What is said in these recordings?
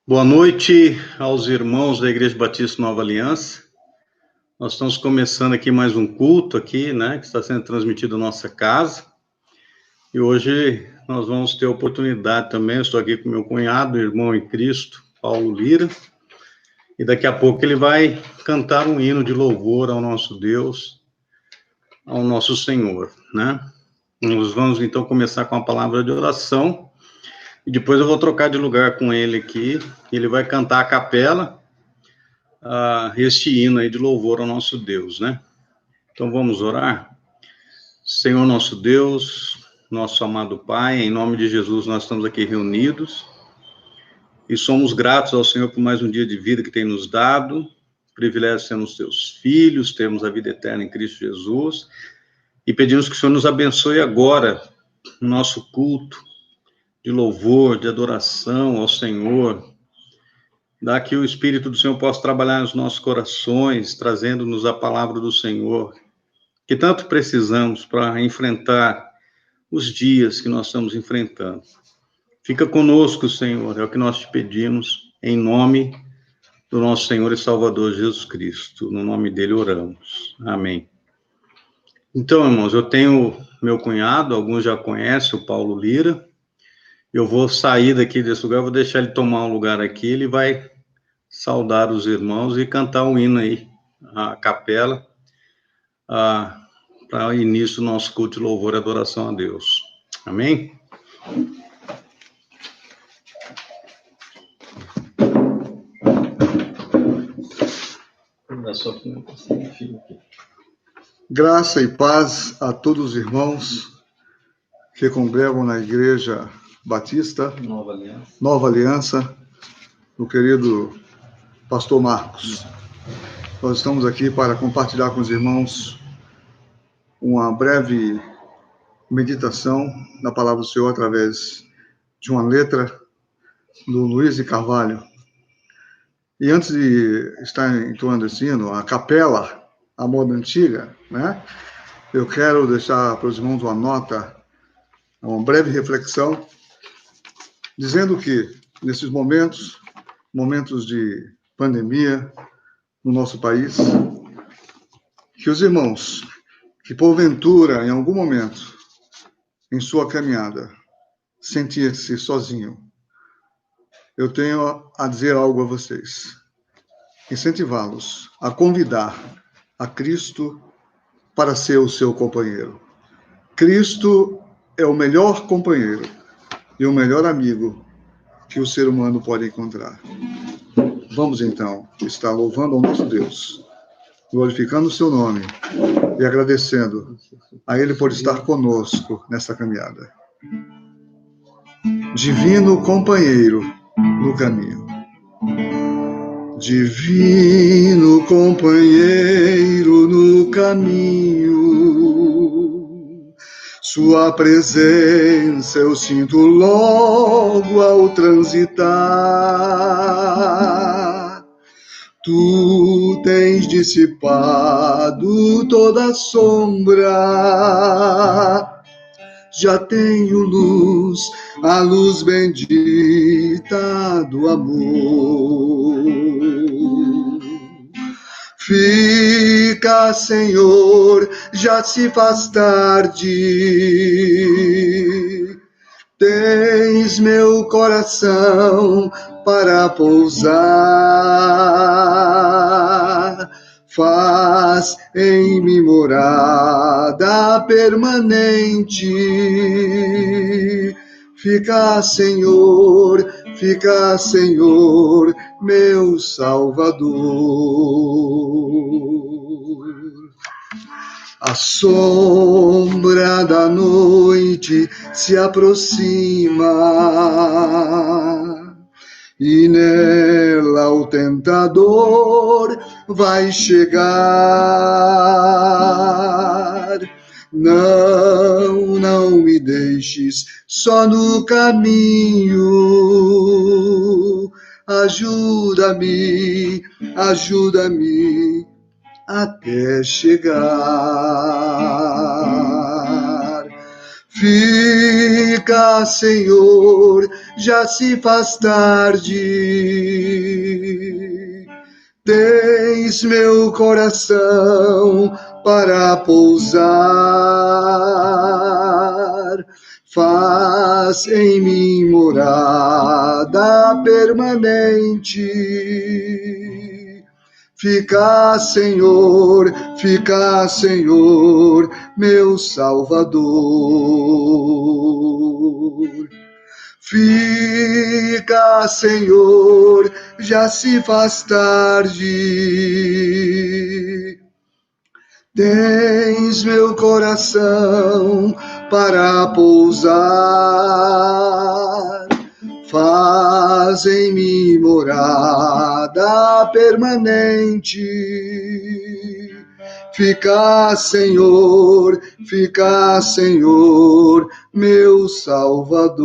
Boa noite aos irmãos da Igreja Batista Nova Aliança. Nós estamos começando aqui mais um culto aqui, né, que está sendo transmitido na nossa casa. E hoje nós vamos ter a oportunidade também, eu estou aqui com meu cunhado, irmão em Cristo, Paulo Lira, e daqui a pouco ele vai cantar um hino de louvor ao nosso Deus, ao nosso Senhor, né? Nós vamos então começar com a palavra de oração. E depois eu vou trocar de lugar com ele aqui. Ele vai cantar a capela este hino aí de louvor ao nosso Deus, né? Então vamos orar. Senhor nosso Deus, nosso amado Pai, em nome de Jesus nós estamos aqui reunidos e somos gratos ao Senhor por mais um dia de vida que tem nos dado. Privilégio sermos teus filhos, termos a vida eterna em Cristo Jesus e pedimos que o Senhor nos abençoe agora no nosso culto de louvor, de adoração ao Senhor. Dá que o Espírito do Senhor possa trabalhar nos nossos corações, trazendo-nos a palavra do Senhor, que tanto precisamos para enfrentar os dias que nós estamos enfrentando. Fica conosco, Senhor, é o que nós te pedimos, em nome do nosso Senhor e Salvador Jesus Cristo. No nome dele oramos. Amém. Então, irmãos, eu tenho meu cunhado, alguns já conhecem, o Paulo Lira. Eu vou sair daqui desse lugar, vou deixar ele tomar um lugar aqui, ele vai saudar os irmãos e cantar um hino aí, a capela, para o início do nosso culto de louvor e adoração a Deus. Amém? Graça e paz a todos os irmãos que congregam na Igreja Batista Nova Aliança, o querido pastor Marcos. Nós estamos aqui para compartilhar com os irmãos uma breve meditação na palavra do Senhor através de uma letra do Luiz de Carvalho. E antes de estar entoando esse hino, a capela, a moda antiga, né? Eu quero deixar para os irmãos uma nota, uma breve reflexão, dizendo que nesses momentos de pandemia no nosso país, que os irmãos que porventura, em algum momento, em sua caminhada, sentir-se sozinho, eu tenho a dizer algo a vocês, incentivá-los a convidar a Cristo para ser o seu companheiro. Cristo é o melhor companheiro e o melhor amigo que o ser humano pode encontrar. Vamos então estar louvando ao nosso Deus, glorificando o seu nome e agradecendo a Ele por estar conosco nessa caminhada. Divino companheiro no caminho. Divino companheiro no caminho, sua presença eu sinto logo ao transitar. Tu tens dissipado toda sombra, já tenho luz, a luz bendita do amor. Fica, Senhor, já se faz tarde. Tens meu coração para pousar. Faz em mim morada permanente. Fica, Senhor, meu Salvador. A sombra da noite se aproxima e nela o tentador vai chegar. Não me deixes só no caminho. Ajuda-me até chegar. Fica, Senhor, já se faz tarde. Tens meu coração para pousar. Faz em mim morada permanente. Fica, Senhor, meu Salvador. Fica, Senhor, já se faz tarde. Tens meu coração para pousar. Faz em mim morada permanente. Fica, Senhor, meu Salvador.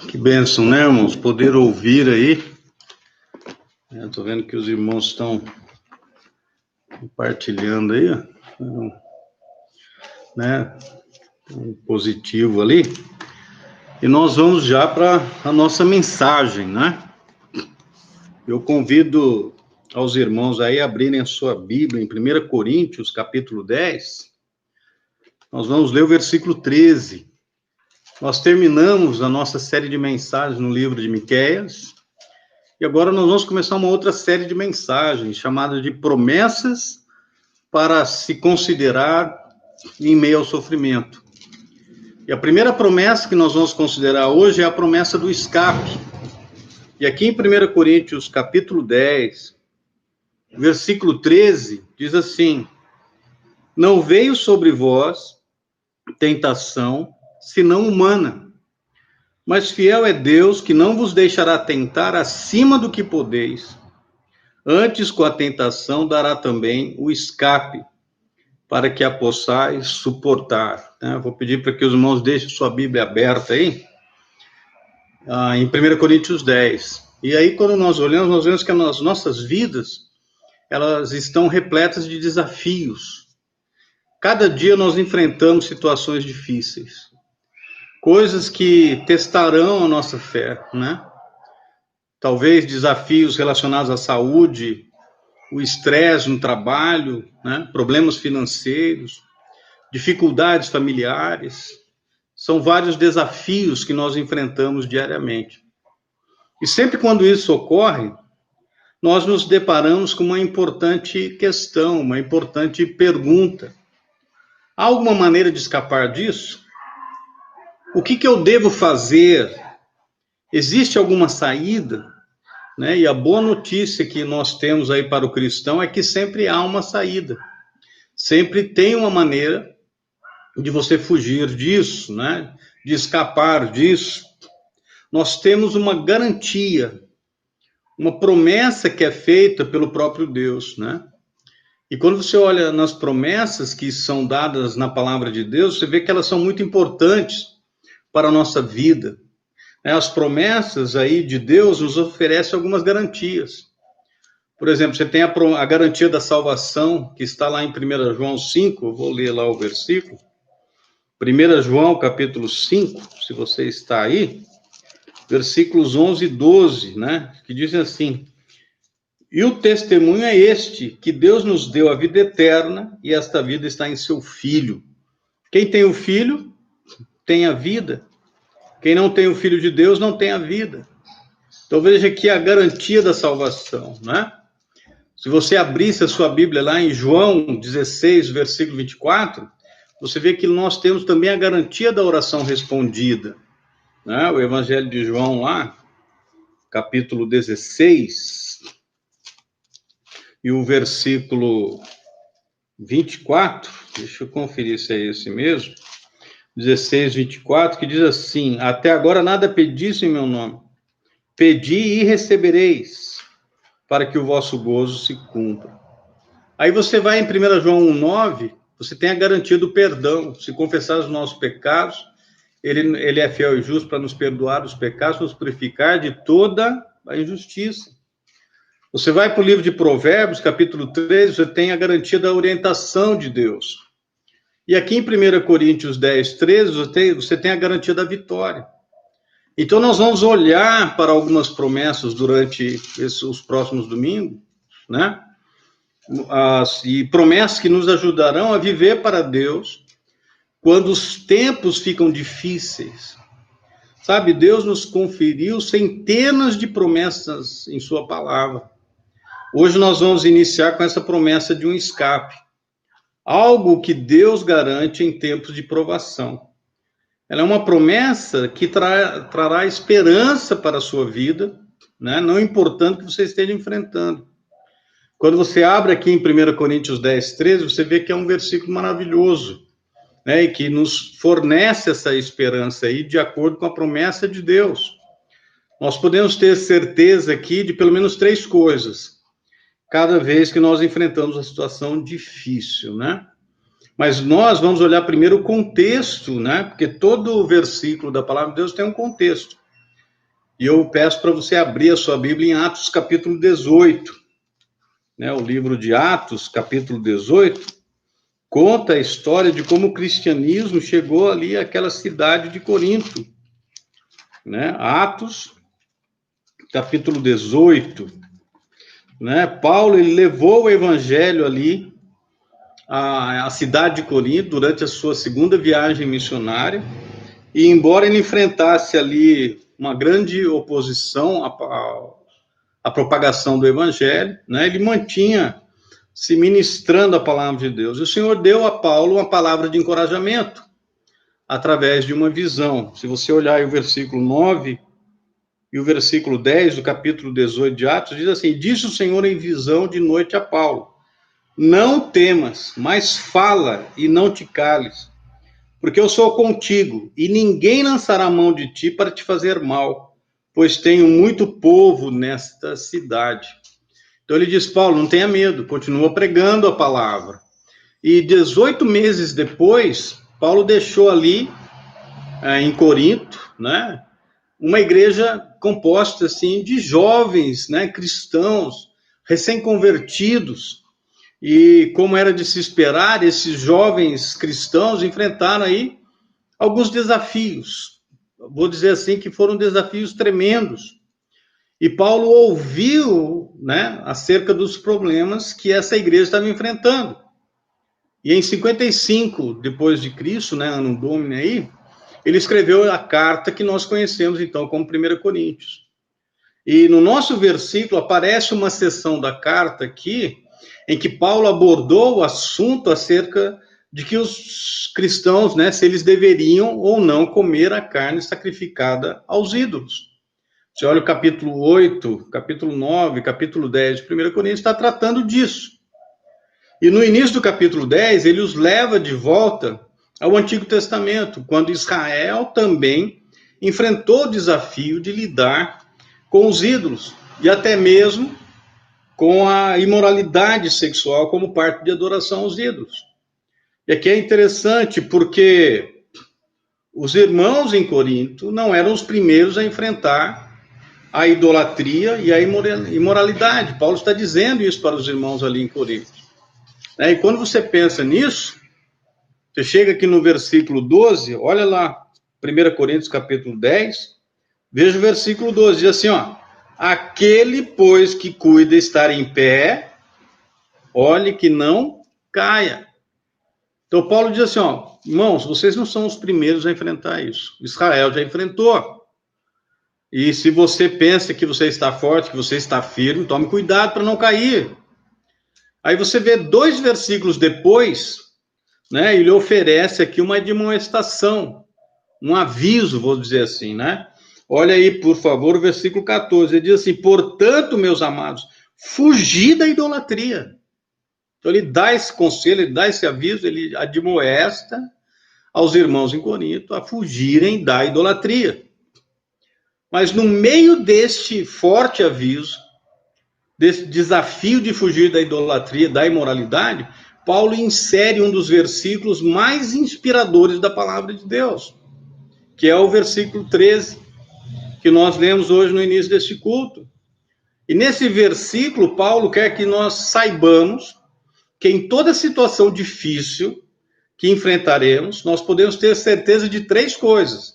Que bênção, né, irmãos? Poder ouvir aí. Eu tô vendo que os irmãos estão compartilhando aí, ó. Né? Um positivo ali. E nós vamos já para a nossa mensagem, né? Eu convido aos irmãos aí a abrirem a sua Bíblia em 1 Coríntios, capítulo 10. Nós vamos ler o versículo 13. Nós terminamos a nossa série de mensagens no livro de Miqueias, e agora nós vamos começar uma outra série de mensagens, chamada de promessas para se considerar em meio ao sofrimento. E a primeira promessa que nós vamos considerar hoje é a promessa do escape. E aqui em 1 Coríntios, capítulo 10, versículo 13, diz assim: não veio sobre vós tentação, senão humana. Mas fiel é Deus, que não vos deixará tentar acima do que podeis. Antes, com a tentação, dará também o escape, para que a possais suportar. Vou pedir para que os irmãos deixem sua Bíblia aberta aí, em 1 Coríntios 10. E aí, quando nós olhamos, nós vemos que as nossas vidas, elas estão repletas de desafios. Cada dia nós enfrentamos situações difíceis. Coisas que testarão a nossa fé, né? Talvez desafios relacionados à saúde, o estresse no trabalho, né? Problemas financeiros, dificuldades familiares. São vários desafios que nós enfrentamos diariamente. E sempre quando isso ocorre, nós nos deparamos com uma importante questão, uma importante pergunta. Há alguma maneira de escapar disso? O que eu devo fazer? Existe alguma saída? Né? E a boa notícia que nós temos aí para o cristão é que sempre há uma saída. Sempre tem uma maneira de você fugir disso, né? De escapar disso. Nós temos uma garantia, uma promessa que é feita pelo próprio Deus, né? E quando você olha nas promessas que são dadas na palavra de Deus, você vê que elas são muito importantes para a nossa vida. As promessas aí de Deus nos oferecem algumas garantias. Por exemplo, você tem a garantia da salvação, que está lá em 1 João 5, eu vou ler lá o versículo. 1 João, capítulo 5, se você está aí, versículos 11 e 12, né? Que dizem assim: e o testemunho é este, que Deus nos deu a vida eterna, e esta vida está em seu Filho. Quem tem o Filho, tem a vida. Quem não tem o Filho de Deus, não tem a vida. Então veja aqui a garantia da salvação, né? Se você abrisse a sua Bíblia lá em João 16, versículo 24, você vê que nós temos também a garantia da oração respondida, né? O Evangelho de João lá, capítulo 16, e o versículo 24, deixa eu conferir se é esse mesmo, 16, 24, que diz assim: até agora nada pedis em meu nome. Pedi e recebereis, para que o vosso gozo se cumpra. Aí você vai em 1 João 1,9, você tem a garantia do perdão. Se confessar os nossos pecados, Ele é fiel e justo para nos perdoar os pecados, nos purificar de toda a injustiça. Você vai para o livro de Provérbios, capítulo 13, você tem a garantia da orientação de Deus. E aqui em 1 Coríntios 10, 13, você tem a garantia da vitória. Então nós vamos olhar para algumas promessas durante os próximos domingos, né? E promessas que nos ajudarão a viver para Deus quando os tempos ficam difíceis. Sabe, Deus nos conferiu centenas de promessas em sua palavra. Hoje nós vamos iniciar com essa promessa de um escape. Algo que Deus garante em tempos de provação. Ela é uma promessa que trará esperança para a sua vida, né? Não importando o que você esteja enfrentando. Quando você abre aqui em 1 Coríntios 10, 13, você vê que é um versículo maravilhoso, né? E que nos fornece essa esperança aí de acordo com a promessa de Deus. Nós podemos ter certeza aqui de pelo menos 3 coisas, cada vez que nós enfrentamos uma situação difícil, né? Mas nós vamos olhar primeiro o contexto, né? Porque todo versículo da palavra de Deus tem um contexto. E eu peço para você abrir a sua Bíblia em Atos, capítulo 18. Né? O livro de Atos, capítulo 18, conta a história de como o cristianismo chegou ali àquela cidade de Corinto. Né? Atos, capítulo 18. Né? Paulo, ele levou o evangelho ali à cidade de Corinto durante a sua segunda viagem missionária, e embora ele enfrentasse ali uma grande oposição à propagação do evangelho, né, ele mantinha se ministrando a palavra de Deus. E o Senhor deu a Paulo uma palavra de encorajamento através de uma visão. Se você olhar aí o versículo 9 e o versículo 10 do capítulo 18 de Atos, diz assim: disse o Senhor em visão de noite a Paulo: não temas, mas fala e não te cales, porque eu sou contigo, e ninguém lançará a mão de ti para te fazer mal, pois tenho muito povo nesta cidade. Então ele diz: Paulo, não tenha medo, continua pregando a palavra. E 18 meses depois, Paulo deixou ali, em Corinto, né, uma igreja composta assim, de jovens, né, cristãos, recém-convertidos. E como era de se esperar, esses jovens cristãos enfrentaram aí alguns desafios. Vou dizer assim que foram desafios tremendos. E Paulo ouviu, né, acerca dos problemas que essa igreja estava enfrentando. E em 55 depois de Cristo, né, ano domini aí, ele escreveu a carta que nós conhecemos então como 1 Coríntios. E no nosso versículo aparece uma seção da carta aqui, em que Paulo abordou o assunto acerca de que os cristãos, né, se eles deveriam ou não comer a carne sacrificada aos ídolos. Você olha o capítulo 8, capítulo 9, capítulo 10 de 1 Coríntios, está tratando disso. E no início do capítulo 10, ele os leva de volta ao Antigo Testamento, quando Israel também enfrentou o desafio de lidar com os ídolos, e até mesmo com a imoralidade sexual como parte de adoração aos ídolos. E aqui é interessante porque os irmãos em Corinto não eram os primeiros a enfrentar a idolatria e a imoralidade. Paulo está dizendo isso para os irmãos ali em Corinto. E quando você pensa nisso, você chega aqui no versículo 12, olha lá, 1 Coríntios capítulo 10, veja o versículo 12, diz assim, ó: aquele, pois, que cuida estar em pé, olhe que não caia. Então, Paulo diz assim, ó, irmãos, vocês não são os primeiros a enfrentar isso. Israel já enfrentou. E se você pensa que você está forte, que você está firme, tome cuidado para não cair. Aí você vê 2 versículos depois, né, ele oferece aqui uma admoestação, um aviso, vou dizer assim, né? Olha aí, por favor, o versículo 14. Ele diz assim: portanto, meus amados, fugi da idolatria. Então, ele dá esse conselho, ele dá esse aviso, ele admoesta aos irmãos em Corinto a fugirem da idolatria. Mas no meio deste forte aviso, desse desafio de fugir da idolatria, da imoralidade, Paulo insere um dos versículos mais inspiradores da palavra de Deus, que é o versículo 13, que nós lemos hoje no início deste culto. E nesse versículo, Paulo quer que nós saibamos que em toda situação difícil que enfrentaremos, nós podemos ter certeza de 3 coisas.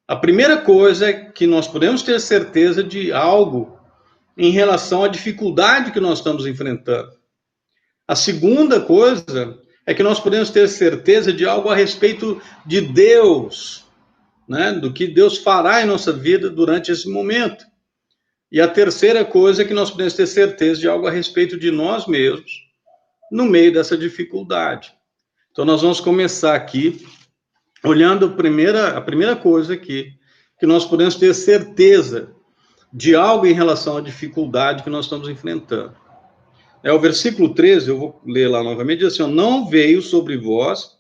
A primeira coisa é que nós podemos ter certeza de algo em relação à dificuldade que nós estamos enfrentando. A segunda coisa é que nós podemos ter certeza de algo a respeito de Deus, né? Do que Deus fará em nossa vida durante esse momento. E a terceira coisa é que nós podemos ter certeza de algo a respeito de nós mesmos no meio dessa dificuldade. Então nós vamos começar aqui olhando a primeira coisa aqui, que nós podemos ter certeza de algo em relação à dificuldade que nós estamos enfrentando. É o versículo 13, eu vou ler lá novamente, diz assim, não veio sobre vós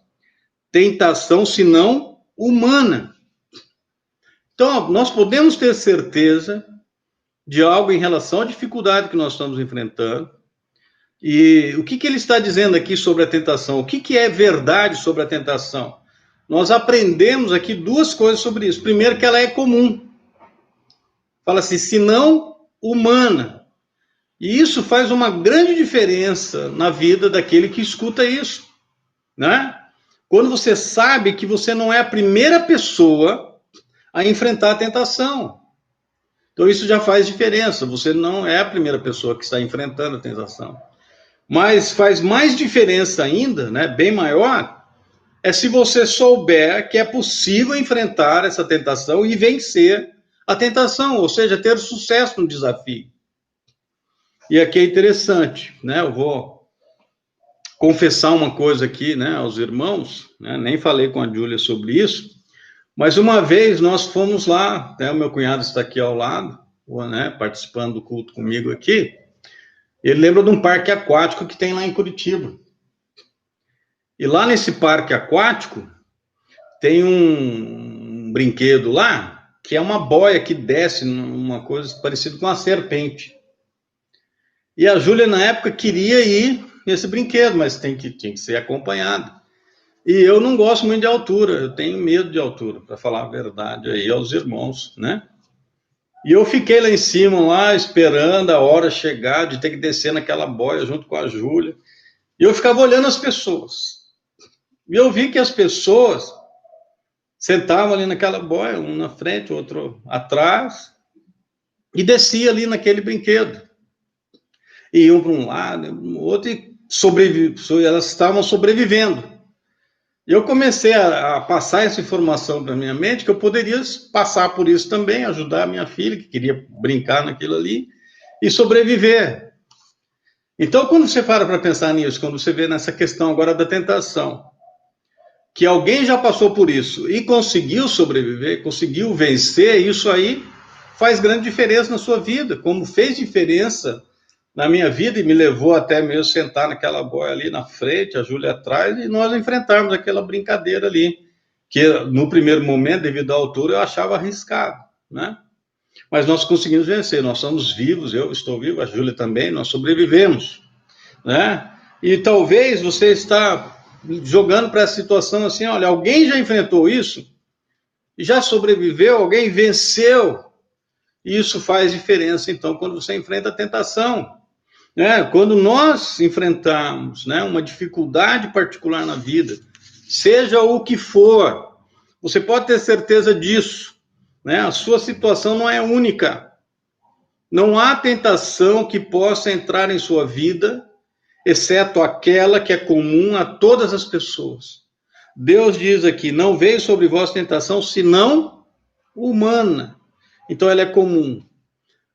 tentação senão humana. Então, nós podemos ter certeza de algo em relação à dificuldade que nós estamos enfrentando. E o que ele está dizendo aqui sobre a tentação? O que é verdade sobre a tentação? Nós aprendemos aqui 2 coisas sobre isso. Primeiro, que ela é comum. Fala assim, senão humana. E isso faz uma grande diferença na vida daquele que escuta isso, né? Quando você sabe que você não é a primeira pessoa a enfrentar a tentação. Então isso já faz diferença. Você não é a primeira pessoa que está enfrentando a tentação. Mas faz mais diferença ainda, né? Bem maior, é se você souber que é possível enfrentar essa tentação e vencer a tentação, ou seja, ter sucesso no desafio. E aqui é interessante, né? Eu vou confessar uma coisa aqui, né, aos irmãos, né? Nem falei com a Júlia sobre isso, mas uma vez nós fomos lá, né, o meu cunhado está aqui ao lado, né, participando do culto comigo aqui, ele lembra de um parque aquático que tem lá em Curitiba. E lá nesse parque aquático, tem um brinquedo lá, que é uma boia que desce numa coisa parecida com uma serpente. E a Júlia, na época, queria ir nesse brinquedo, mas tinha que ser acompanhado. E eu não gosto muito de altura, eu tenho medo de altura, para falar a verdade aí aos irmãos, né? E eu fiquei lá em cima, lá, esperando a hora chegar de ter que descer naquela boia junto com a Júlia. E eu ficava olhando as pessoas. E eu vi que as pessoas sentavam ali naquela boia, um na frente, outro atrás, e descia ali naquele brinquedo. E iam para um lado, para o outro, e elas estavam sobrevivendo. E eu comecei a passar essa informação para minha mente, que eu poderia passar por isso também, ajudar a minha filha, que queria brincar naquilo ali, e sobreviver. Então, quando você para pensar nisso, quando você vê nessa questão agora da tentação, que alguém já passou por isso e conseguiu sobreviver, conseguiu vencer, isso aí faz grande diferença na sua vida, como fez diferença na minha vida e me levou até mesmo sentar naquela boia ali na frente, a Júlia atrás, e nós enfrentarmos aquela brincadeira ali, que no primeiro momento, devido à altura, eu achava arriscado, né? Mas nós conseguimos vencer, nós somos vivos, eu estou vivo, a Júlia também, nós sobrevivemos, né? E talvez você está jogando para essa situação assim, olha, alguém já enfrentou isso, já sobreviveu, alguém venceu, e isso faz diferença, então, quando você enfrenta a tentação, né? Quando nós enfrentamos, né, uma dificuldade particular na vida, seja o que for, você pode ter certeza disso, né? A sua situação não é única, não há tentação que possa entrar em sua vida, exceto aquela que é comum a todas as pessoas. Deus diz aqui, não veio sobre vós tentação, senão humana. Então ela é comum.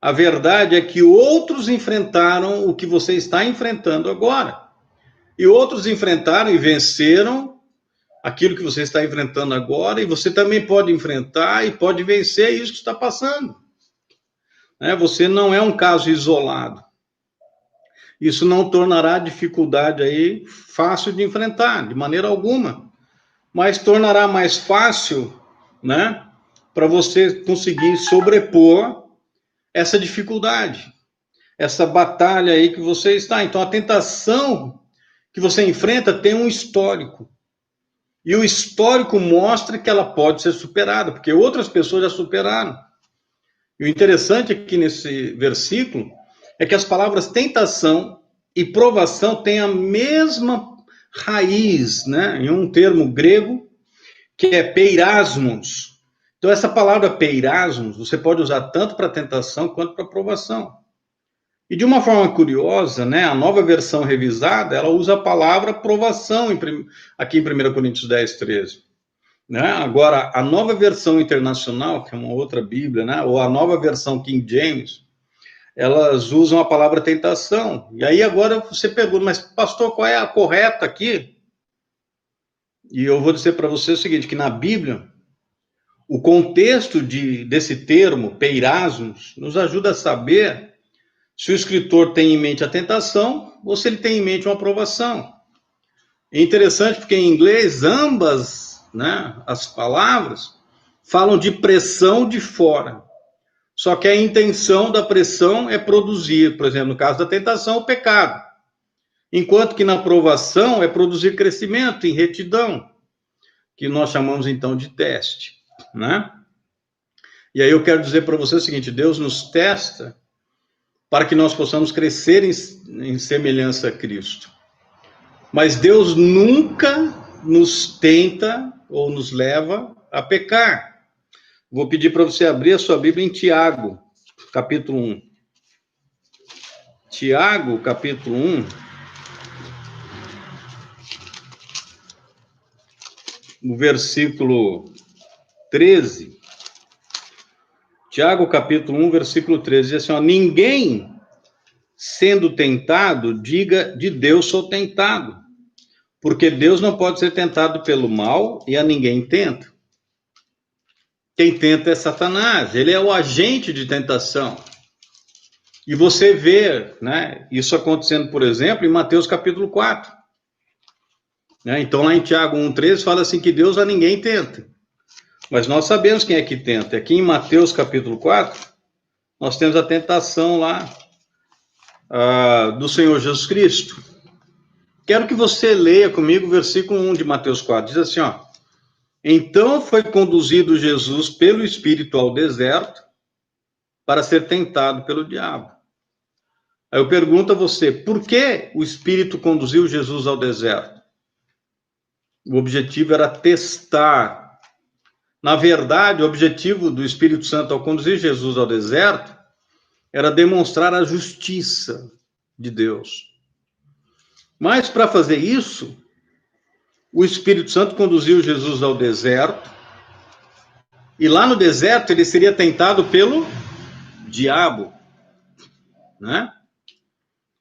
A verdade é que outros enfrentaram o que você está enfrentando agora. E outros enfrentaram e venceram aquilo que você está enfrentando agora, e você também pode enfrentar e pode vencer isso que está passando. Você não é um caso isolado. Isso não tornará a dificuldade aí fácil de enfrentar, de maneira alguma. Mas tornará mais fácil, né, para você conseguir sobrepor essa dificuldade, essa batalha aí que você está. Então, a tentação que você enfrenta tem um histórico. E o histórico mostra que ela pode ser superada, porque outras pessoas já superaram. E o interessante aqui nesse versículo é que as palavras tentação e provação têm a mesma raiz, né? Em um termo grego, que é peirasmos. Então, essa palavra peirasmos, você pode usar tanto para tentação quanto para provação. E de uma forma curiosa, né, a nova versão revisada, ela usa a palavra provação aqui em 1 Coríntios 10, 13. Né? Agora, a nova versão internacional, que é uma outra Bíblia, né, ou a nova versão King James, elas usam a palavra tentação. E aí agora você pergunta, mas pastor, qual é a correta aqui? E eu vou dizer para você o seguinte, que na Bíblia, o contexto desse termo, peirasmos, nos ajuda a saber se o escritor tem em mente a tentação ou se ele tem em mente uma aprovação. É interessante porque em inglês ambas, né, as palavras falam de pressão de fora. Só que a intenção da pressão é produzir, por exemplo, no caso da tentação, o pecado. Enquanto que na aprovação é produzir crescimento em retidão, que nós chamamos então de teste, né? E aí eu quero dizer para você o seguinte, Deus nos testa para que nós possamos crescer em semelhança a Cristo. Mas Deus nunca nos tenta ou nos leva a pecar. Vou pedir para você abrir a sua Bíblia em Tiago, capítulo 1. Tiago, capítulo 1. No versículo 13. Tiago, capítulo 1, versículo 13, diz assim, ó, ninguém sendo tentado, diga, de Deus sou tentado, porque Deus não pode ser tentado pelo mal e a ninguém tenta. Quem tenta é Satanás, ele é o agente de tentação. E você vê, né, isso acontecendo, por exemplo, em Mateus capítulo 4. Né? Então, lá em Tiago 1,13, fala assim que Deus a ninguém tenta. Mas nós sabemos quem é que tenta. Aqui em Mateus capítulo 4, nós temos a tentação lá do Senhor Jesus Cristo. Quero que você leia comigo o versículo 1 de Mateus 4. Diz assim, ó. Então foi conduzido Jesus pelo Espírito ao deserto para ser tentado pelo diabo. Aí eu pergunto a você, por que o Espírito conduziu Jesus ao deserto? O objetivo era testar. Na verdade, o objetivo do Espírito Santo ao conduzir Jesus ao deserto era demonstrar a justiça de Deus. Mas para fazer isso, o Espírito Santo conduziu Jesus ao deserto e lá no deserto ele seria tentado pelo diabo, né?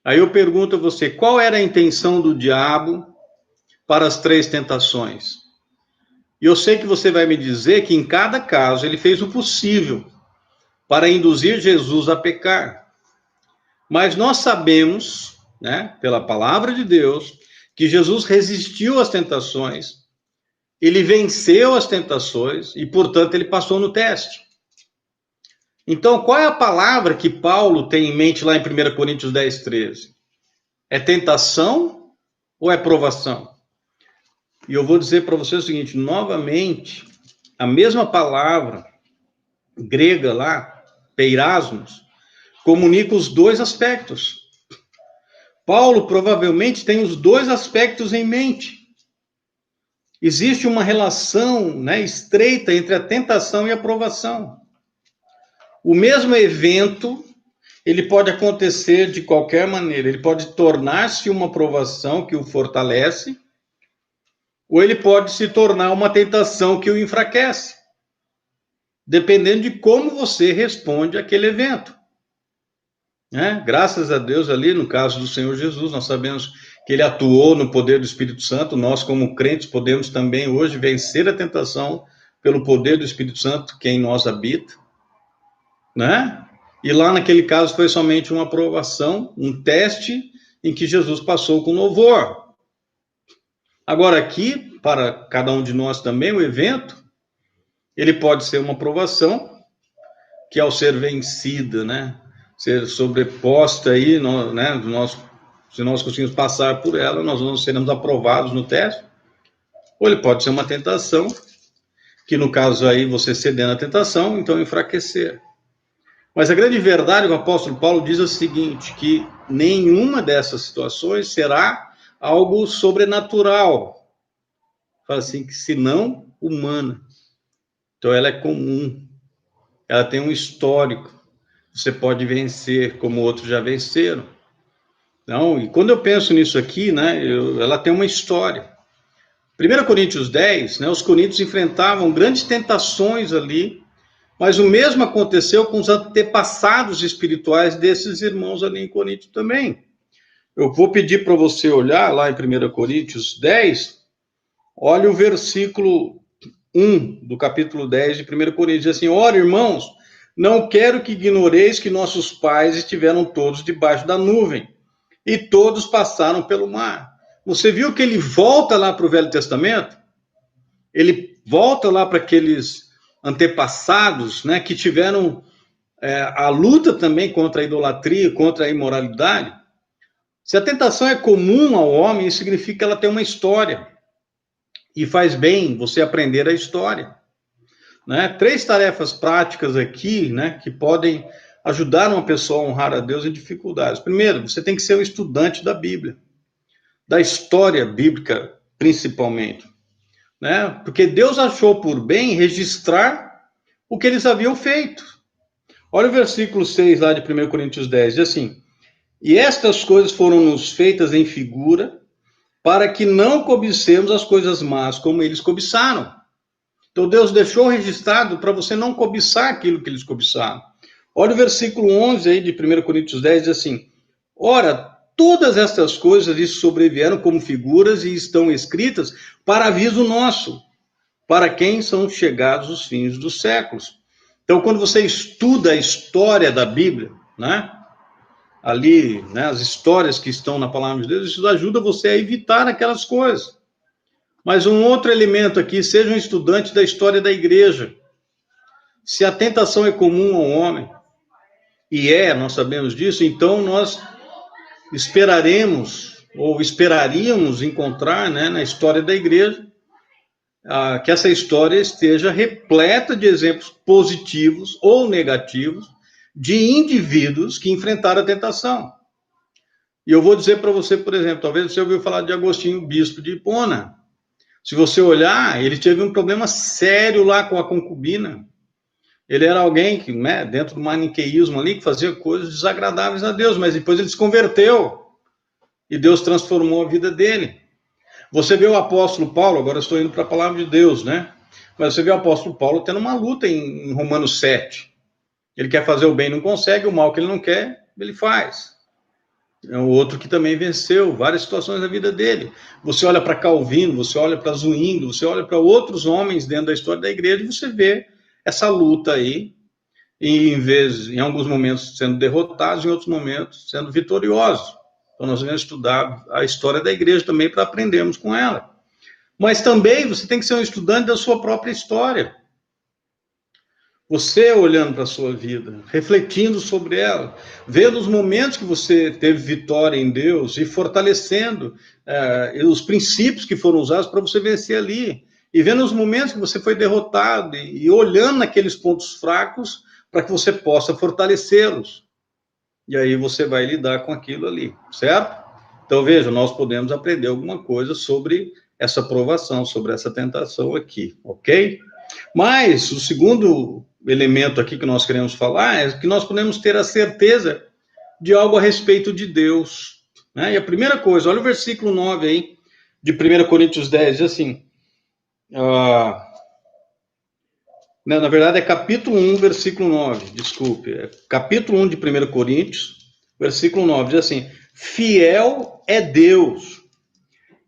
Aí eu pergunto a você, qual era a intenção do diabo para as 3 tentações? E eu sei que você vai me dizer que em cada caso ele fez o possível para induzir Jesus a pecar. Mas nós sabemos, né, pela palavra de Deus, que Jesus resistiu às tentações, ele venceu as tentações e, portanto, ele passou no teste. Então, qual é a palavra que Paulo tem em mente lá em 1 Coríntios 10, 13? É tentação ou é provação? E eu vou dizer para você o seguinte, novamente, a mesma palavra grega lá, peirasmos, comunica os 2 aspectos. Paulo provavelmente tem os 2 aspectos em mente. Existe uma relação, né, estreita entre a tentação e a provação. O mesmo evento, ele pode acontecer de qualquer maneira. Ele pode tornar-se uma provação que o fortalece, ou ele pode se tornar uma tentação que o enfraquece, dependendo de como você responde àquele evento. Né? Graças a Deus ali, no caso do Senhor Jesus, nós sabemos que ele atuou no poder do Espírito Santo, nós como crentes podemos também hoje vencer a tentação pelo poder do Espírito Santo que em nós habita, né? E lá naquele caso foi somente uma aprovação, um teste em que Jesus passou com louvor. Agora aqui, para cada um de nós também, o evento, ele pode ser uma provação, que ao ser vencida, né, ser sobreposta aí, né, se nós conseguimos passar por ela, nós seremos aprovados no teste, ou ele pode ser uma tentação, que no caso aí você ceder na tentação, então enfraquecer. Mas a grande verdade, o apóstolo Paulo diz o seguinte, que nenhuma dessas situações será algo sobrenatural, fala assim, que senão humana. Então ela é comum, ela tem um histórico, você pode vencer como outros já venceram. Não, e quando eu penso nisso aqui, né, ela tem uma história. 1 Coríntios 10, né, os coríntios enfrentavam grandes tentações ali, mas o mesmo aconteceu com os antepassados espirituais desses irmãos ali em Corinto também. Eu vou pedir para você olhar lá em 1 Coríntios 10, olha o versículo 1 do capítulo 10 de 1 Coríntios, diz assim, ora, irmãos, não quero que ignoreis que nossos pais estiveram todos debaixo da nuvem, e todos passaram pelo mar. Você viu que ele volta lá para o Velho Testamento? Ele volta lá para aqueles antepassados, né, que tiveram a luta também contra a idolatria, contra a imoralidade. Se a tentação é comum ao homem, isso significa que ela tem uma história. E faz bem você aprender a história. Né? 3 tarefas práticas aqui, né, que podem ajudar uma pessoa a honrar a Deus em dificuldades. Primeiro, você tem que ser um estudante da Bíblia, da história bíblica, principalmente. Né? Porque Deus achou por bem registrar o que eles haviam feito. Olha o versículo 6 lá de 1 Coríntios 10, diz assim, e estas coisas foram-nos feitas em figura, para que não cobicemos as coisas más, como eles cobiçaram. Então Deus deixou registrado para você não cobiçar aquilo que eles cobiçaram. Olha o versículo 11 aí de 1 Coríntios 10, diz assim, ora, todas estas coisas lhes sobrevieram como figuras e estão escritas para aviso nosso, para quem são chegados os fins dos séculos. Então, quando você estuda a história da Bíblia, né, ali, né, as histórias que estão na palavra de Deus, isso ajuda você a evitar aquelas coisas. Mas um outro elemento aqui, seja um estudante da história da igreja. Se a tentação é comum ao homem, e nós sabemos disso, então nós esperaríamos encontrar, né, na história da igreja, que essa história esteja repleta de exemplos positivos ou negativos de indivíduos que enfrentaram a tentação. E eu vou dizer para você, por exemplo, talvez você ouviu falar de Agostinho, bispo de Hipona. Se você olhar, ele teve um problema sério lá com a concubina. Ele era alguém que, né, dentro do maniqueísmo ali, que fazia coisas desagradáveis a Deus, mas depois ele se converteu e Deus transformou a vida dele. Você vê o apóstolo Paulo, agora estou indo para a palavra de Deus, né? Mas você vê o apóstolo Paulo tendo uma luta em Romanos 7. Ele quer fazer o bem, não consegue, o mal que ele não quer, ele faz. É o outro que também venceu várias situações da vida dele. Você olha para Calvino, você olha para Zwinglio, você olha para outros homens dentro da história da igreja e você vê essa luta aí, e em alguns momentos sendo derrotados, em outros momentos sendo vitoriosos. Então nós vamos estudar a história da igreja também para aprendermos com ela. Mas também você tem que ser um estudante da sua própria história. Você olhando para a sua vida, refletindo sobre ela, vendo os momentos que você teve vitória em Deus e fortalecendo os princípios que foram usados para você vencer ali. E vendo os momentos que você foi derrotado e olhando naqueles pontos fracos para que você possa fortalecê-los. E aí você vai lidar com aquilo ali, certo? Então, veja, nós podemos aprender alguma coisa sobre essa provação, sobre essa tentação aqui, ok? Mas o segundo elemento aqui que nós queremos falar é que nós podemos ter a certeza de algo a respeito de Deus. Né? E a primeira coisa, olha o versículo 9 aí, de 1 Coríntios 10, diz assim, na verdade é capítulo 1, versículo 9, desculpe, é capítulo 1 de 1 Coríntios, versículo 9, diz assim, fiel é Deus,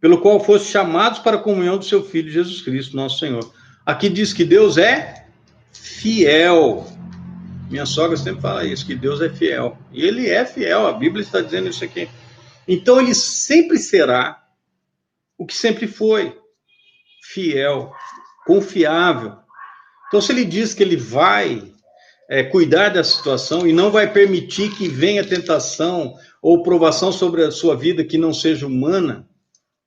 pelo qual foste chamados para a comunhão do seu Filho Jesus Cristo, nosso Senhor. Aqui diz que Deus é fiel. Minha sogra sempre fala isso, que Deus é fiel. E ele é fiel, a Bíblia está dizendo isso aqui. Então ele sempre será o que sempre foi, fiel, confiável. Então se ele diz que ele vai cuidar da situação e não vai permitir que venha tentação ou provação sobre a sua vida que não seja humana,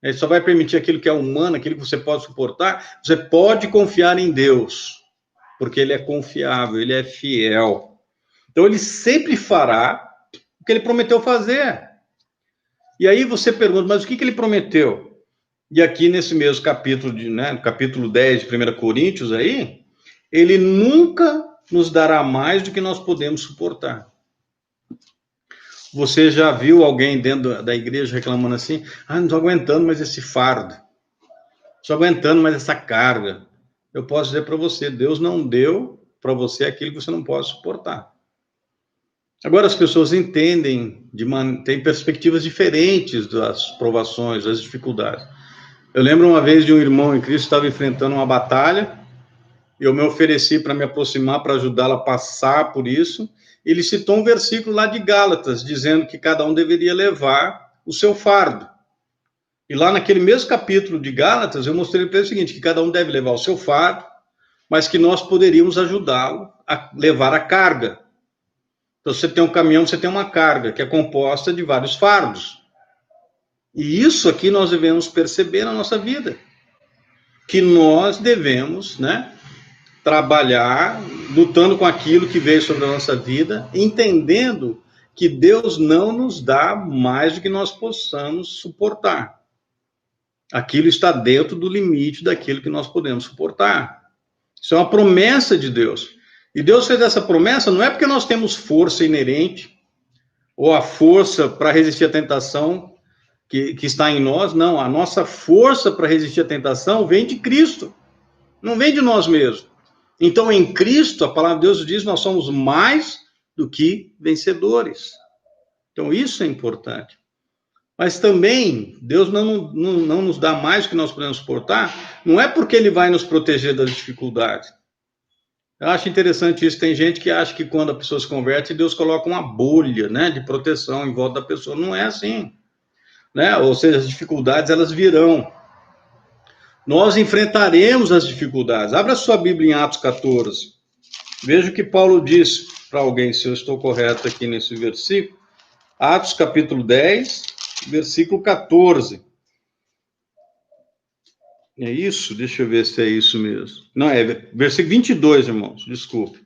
Ele só vai permitir aquilo que é humano, aquilo que você pode suportar. Você pode confiar em Deus, porque Ele é confiável, Ele é fiel. Então, Ele sempre fará o que Ele prometeu fazer. E aí você pergunta, mas o que Ele prometeu? E aqui nesse mesmo capítulo, capítulo 10 de 1 Coríntios, aí, Ele nunca nos dará mais do que nós podemos suportar. Você já viu alguém dentro da igreja reclamando assim? Não estou aguentando mais esse fardo. Não estou aguentando mais essa carga. Eu posso dizer para você, Deus não deu para você aquilo que você não pode suportar. Agora as pessoas entendem, têm perspectivas diferentes das provações, das dificuldades. Eu lembro uma vez de um irmão em Cristo que estava enfrentando uma batalha, eu me ofereci para me aproximar, para ajudá-lo a passar por isso. Ele citou um versículo lá de Gálatas, dizendo que cada um deveria levar o seu fardo. E lá naquele mesmo capítulo de Gálatas, eu mostrei para ele o seguinte, que cada um deve levar o seu fardo, mas que nós poderíamos ajudá-lo a levar a carga. Então, você tem um caminhão, você tem uma carga, que é composta de vários fardos. E isso aqui nós devemos perceber na nossa vida. Que nós devemos, trabalhar, lutando com aquilo que veio sobre a nossa vida, entendendo que Deus não nos dá mais do que nós possamos suportar. Aquilo está dentro do limite daquilo que nós podemos suportar. Isso é uma promessa de Deus. E Deus fez essa promessa não é porque nós temos força inerente, ou a força para resistir à tentação que está em nós. Não, a nossa força para resistir à tentação vem de Cristo, não vem de nós mesmos. Então, em Cristo, a palavra de Deus diz, nós somos mais do que vencedores. Então, isso é importante. Mas também, Deus não nos dá mais do que nós podemos suportar, não é porque Ele vai nos proteger das dificuldades. Eu acho interessante isso, tem gente que acha que quando a pessoa se converte, Deus coloca uma bolha, de proteção em volta da pessoa. Não é assim. Ou seja, as dificuldades, elas virão. Nós enfrentaremos as dificuldades. Abra sua Bíblia em Atos 14. Veja o que Paulo diz para alguém, se eu estou correto aqui nesse versículo. Atos capítulo 10, versículo 14. É isso? Deixa eu ver se é isso mesmo. Não, é versículo 22, irmãos, desculpe.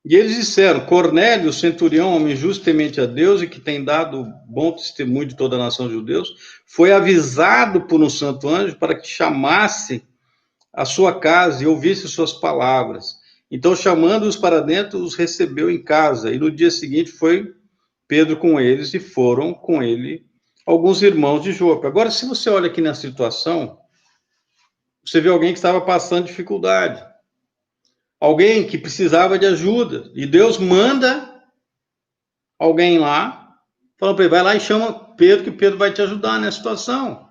E eles disseram, Cornélio, centurião, homem justo, temente a Deus e que tem dado bom testemunho de toda a nação de judeus, foi avisado por um santo anjo para que chamasse a sua casa e ouvisse suas palavras. Então, chamando-os para dentro, os recebeu em casa. E no dia seguinte foi Pedro com eles e foram com ele alguns irmãos de Jope. Agora, se você olha aqui na situação, você vê alguém que estava passando dificuldade. Alguém que precisava de ajuda. E Deus manda alguém lá, falando para ele, vai lá e chama Pedro, que Pedro vai te ajudar nessa situação.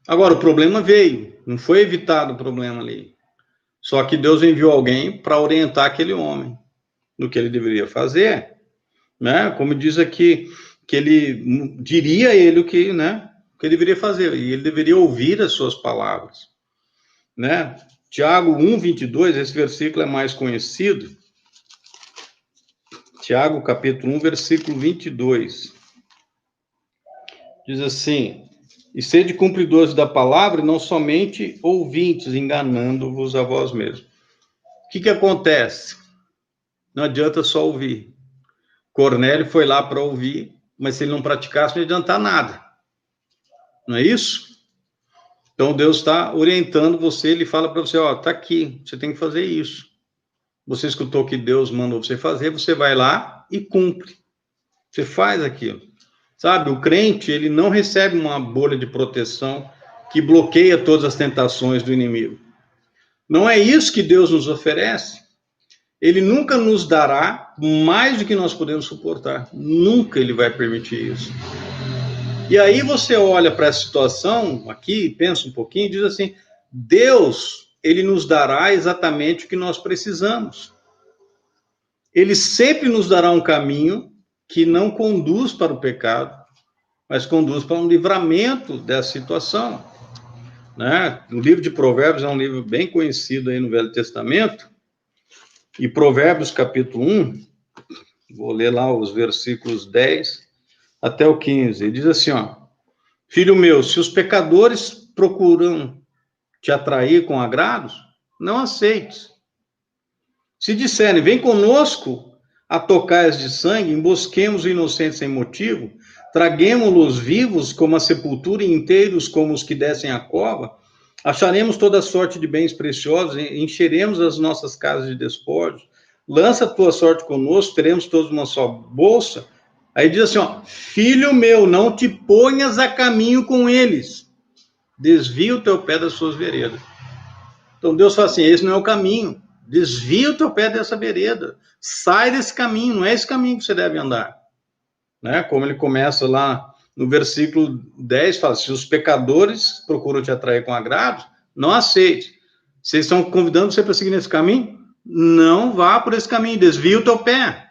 Agora, o problema veio. Não foi evitado o problema ali. Só que Deus enviou alguém para orientar aquele homem no que ele deveria fazer. Como diz aqui, que ele diria a ele o que ele deveria fazer. E ele deveria ouvir as suas palavras. Tiago 1:22, esse versículo é mais conhecido. Tiago, capítulo 1, versículo 22. Diz assim, e sede cumpridores da palavra, e não somente ouvintes, enganando-vos a vós mesmos. O que acontece? Não adianta só ouvir. Cornélio foi lá para ouvir, mas se ele não praticasse, não ia adiantar nada. Não é isso? Então, Deus está orientando você, Ele fala para você, está aqui, você tem que fazer isso. Você escutou o que Deus mandou você fazer, você vai lá e cumpre. Você faz aquilo. Sabe, o crente, ele não recebe uma bolha de proteção que bloqueia todas as tentações do inimigo. Não é isso que Deus nos oferece. Ele nunca nos dará mais do que nós podemos suportar. Nunca Ele vai permitir isso. E aí você olha para essa situação aqui, pensa um pouquinho e diz assim, Deus, Ele nos dará exatamente o que nós precisamos. Ele sempre nos dará um caminho que não conduz para o pecado, mas conduz para um livramento dessa situação. O livro de Provérbios é um livro bem conhecido aí no Velho Testamento, e Provérbios capítulo 1, vou ler lá os versículos 10 até o 15, ele diz assim, Filho meu, se os pecadores procuram te atrair com agrados, não aceites. Se disserem, vem conosco a tocais de sangue, embosquemos o inocente sem motivo, traguemo-los vivos como a sepultura e inteiros como os que descem a cova, acharemos toda sorte de bens preciosos, encheremos as nossas casas de despojos, lança a tua sorte conosco, teremos todos uma só bolsa. Aí diz assim, ó, filho meu, não te ponhas a caminho com eles, desvia o teu pé das suas veredas. Então Deus fala assim, esse não é o caminho, desvia o teu pé dessa vereda, sai desse caminho, não é esse caminho que você deve andar. Né? Como ele começa lá no versículo 10, fala, se os pecadores procuram te atrair com agrado, não aceite. Se eles estão convidando você para seguir nesse caminho, não vá por esse caminho, desvia o teu pé.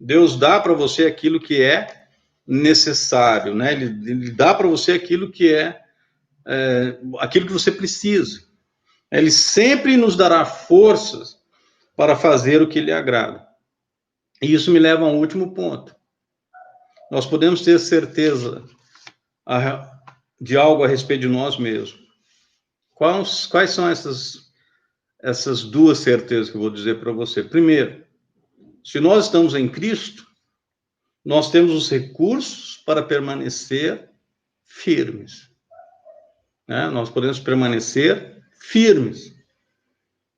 Deus dá para você aquilo que é necessário, né? Ele dá para você aquilo que aquilo que você precisa. Ele sempre nos dará forças para fazer o que lhe agrada. E isso me leva a um último ponto. Nós podemos ter certeza de algo a respeito de nós mesmos. Quais são essas duas certezas que eu vou dizer para você? Primeiro, se nós estamos em Cristo, nós temos os recursos para permanecer firmes. Né? Nós podemos permanecer firmes.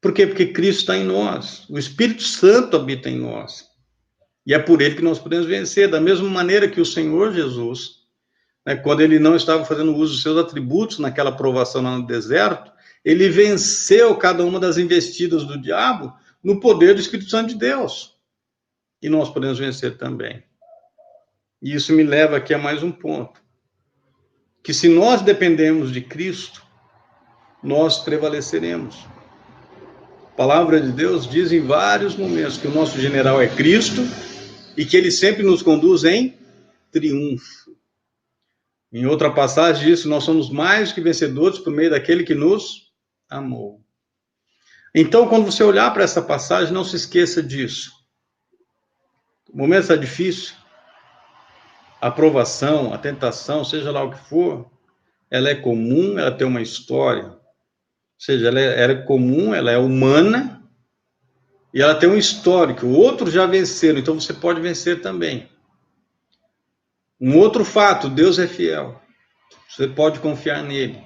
Por quê? Porque Cristo está em nós. O Espírito Santo habita em nós. E é por ele que nós podemos vencer. Da mesma maneira que o Senhor Jesus, né, quando ele não estava fazendo uso dos seus atributos naquela provação lá no deserto, ele venceu cada uma das investidas do diabo no poder do Espírito Santo de Deus. E nós podemos vencer também. E isso me leva aqui a mais um ponto. Que se nós dependemos de Cristo, nós prevaleceremos. A palavra de Deus diz em vários momentos que o nosso general é Cristo e que ele sempre nos conduz em triunfo. Em outra passagem diz que nós somos mais que vencedores por meio daquele que nos amou. Então, quando você olhar para essa passagem, não se esqueça disso. O momento está difícil, a aprovação, a tentação, seja lá o que for, ela é comum, ela tem uma história. Ou seja, ela é comum, ela é humana, e ela tem um histórico. Outros já venceram, então você pode vencer também. Um outro fato, Deus é fiel. Você pode confiar nele.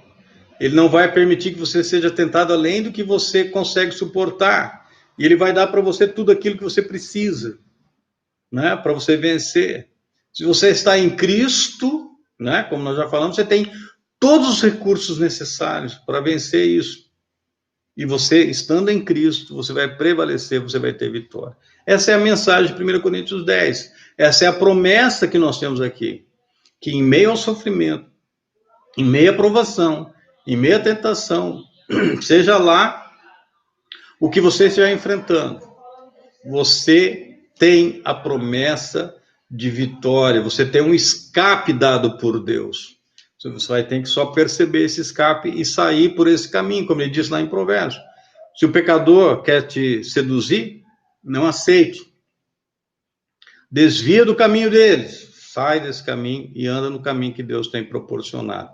Ele não vai permitir que você seja tentado além do que você consegue suportar. E ele vai dar para você tudo aquilo que você precisa, né, para você vencer. Se você está em Cristo, né, como nós já falamos, você tem todos os recursos necessários para vencer isso. E você, estando em Cristo, você vai prevalecer, você vai ter vitória. Essa é a mensagem de 1 Coríntios 10. Essa é a promessa que nós temos aqui. Que em meio ao sofrimento, em meio à provação, em meio à tentação, seja lá o que você estiver enfrentando, você tem a promessa de vitória, você tem um escape dado por Deus. Você vai ter que só perceber esse escape e sair por esse caminho, como ele diz lá em Provérbios. Se o pecador quer te seduzir, não aceite. Desvia do caminho deles, sai desse caminho e anda no caminho que Deus tem proporcionado.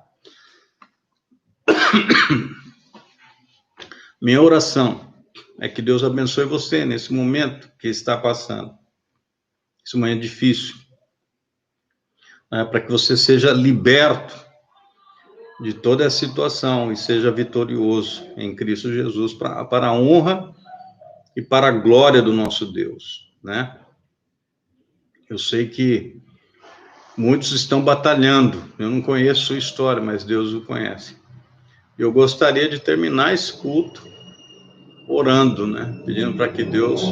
Minha oração é que Deus abençoe você nesse momento que está passando. Esse momento difícil. Para que você seja liberto de toda essa situação e seja vitorioso em Cristo Jesus para a honra e para a glória do nosso Deus, né? Eu sei que muitos estão batalhando. Eu não conheço sua história, mas Deus o conhece. Eu gostaria de terminar esse culto orando, né? Pedindo para que Deus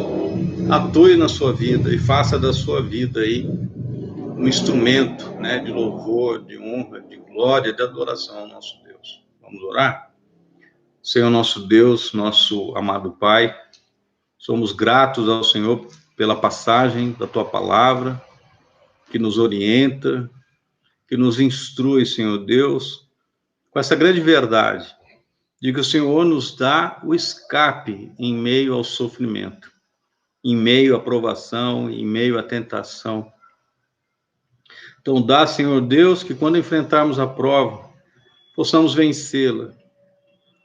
atue na sua vida e faça da sua vida aí um instrumento, né, de louvor, de honra, de glória, de adoração ao nosso Deus. Vamos orar? Senhor nosso Deus, nosso amado Pai, somos gratos ao Senhor pela passagem da Tua palavra, que nos orienta, que nos instrui, Senhor Deus, com essa grande verdade, de que o Senhor nos dá o escape em meio ao sofrimento, em meio à provação, em meio à tentação. Então dá, Senhor Deus, que quando enfrentarmos a prova, possamos vencê-la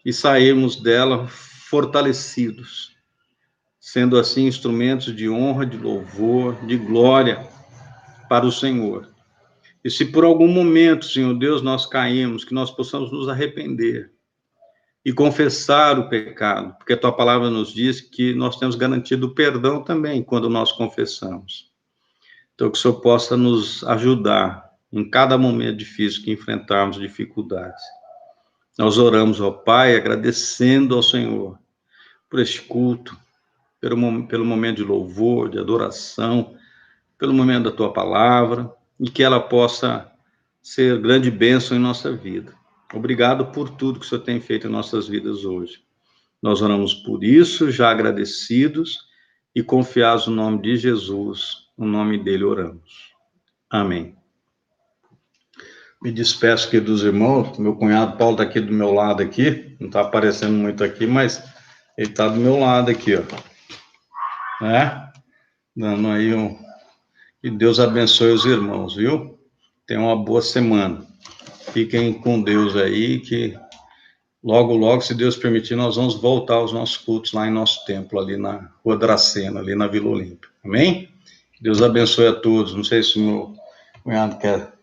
e sairmos dela fortalecidos, sendo assim instrumentos de honra, de louvor, de glória para o Senhor. E se por algum momento, Senhor Deus, nós caímos, que nós possamos nos arrepender e confessar o pecado, porque a tua palavra nos diz que nós temos garantido o perdão também quando nós confessamos. Então, que o Senhor possa nos ajudar em cada momento difícil que enfrentarmos dificuldades. Nós oramos ao Pai, agradecendo ao Senhor por este culto, pelo momento de louvor, de adoração, pelo momento da tua palavra, e que ela possa ser grande bênção em nossa vida. Obrigado por tudo que o Senhor tem feito em nossas vidas hoje. Nós oramos por isso, já agradecidos e confiados no nome de Jesus. No nome dele oramos. Amém. Me despeço aqui dos irmãos. Meu cunhado Paulo está aqui do meu lado aqui. Não está aparecendo muito aqui, mas ele está do meu lado aqui, ó. Né? Dando aí Que Deus abençoe os irmãos, viu? Tenham uma boa semana. Fiquem com Deus aí, que logo, logo, se Deus permitir, nós vamos voltar aos nossos cultos lá em nosso templo, ali na Rua Dracena, ali na Vila Olímpia. Amém? Deus abençoe a todos. Não sei se o meu cunhado quer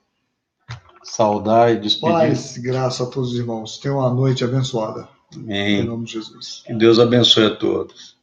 saudar e despedir. Paz, graça a todos os irmãos. Tenham uma noite abençoada. Amém. Em nome de Jesus. Que Deus abençoe a todos.